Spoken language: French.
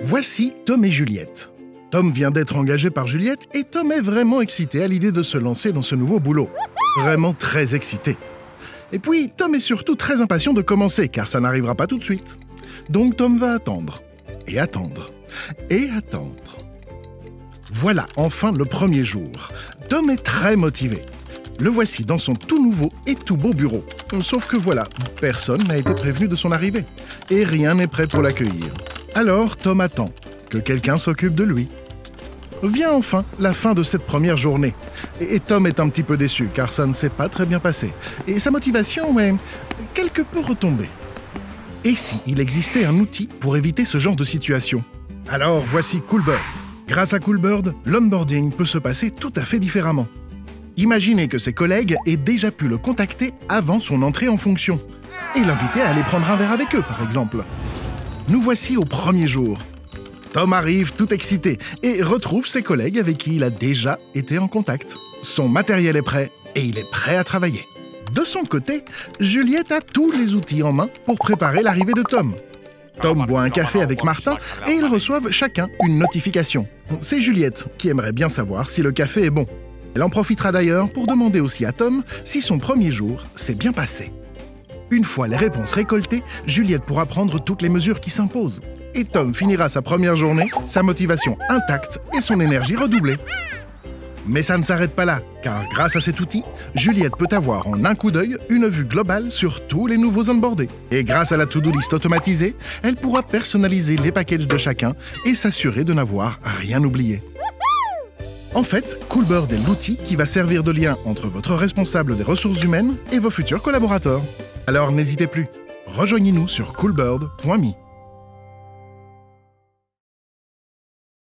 Voici Tom et Juliette. Tom vient d'être engagé par Juliette et Tom est vraiment excité à l'idée de se lancer dans ce nouveau boulot. Vraiment très excité. Et puis, Tom est surtout très impatient de commencer, car ça n'arrivera pas tout de suite. Donc Tom va attendre, et attendre, et attendre. Voilà enfin le premier jour. Tom est très motivé. Le voici dans son tout nouveau et tout beau bureau. Sauf que voilà, personne n'a été prévenu de son arrivée. Et rien n'est prêt pour l'accueillir. Alors Tom attend que quelqu'un s'occupe de lui. Vient enfin la fin de cette première journée. Et Tom est un petit peu déçu, car ça ne s'est pas très bien passé. Et sa motivation est quelque peu retombée. Et si il existait un outil pour éviter ce genre de situation? Alors voici Coolbird. Grâce à Coolbird, l'onboarding peut se passer tout à fait différemment. Imaginez que ses collègues aient déjà pu le contacter avant son entrée en fonction et l'inviter à aller prendre un verre avec eux, par exemple. Nous voici au premier jour. Tom arrive tout excité et retrouve ses collègues avec qui il a déjà été en contact. Son matériel est prêt et il est prêt à travailler. De son côté, Juliette a tous les outils en main pour préparer l'arrivée de Tom. Tom boit un café avec Martin et ils reçoivent chacun une notification. C'est Juliette qui aimerait bien savoir si le café est bon. Elle en profitera d'ailleurs pour demander aussi à Tom si son premier jour s'est bien passé. Une fois les réponses récoltées, Juliette pourra prendre toutes les mesures qui s'imposent. Et Tom finira sa première journée, sa motivation intacte et son énergie redoublée. Mais ça ne s'arrête pas là, car grâce à cet outil, Juliette peut avoir en un coup d'œil une vue globale sur tous les nouveaux onboardés. Et grâce à la to-do list automatisée, elle pourra personnaliser les packages de chacun et s'assurer de n'avoir rien oublié. En fait, Coolbird est l'outil qui va servir de lien entre votre responsable des ressources humaines et vos futurs collaborateurs. Alors n'hésitez plus, rejoignez-nous sur coolbird.me.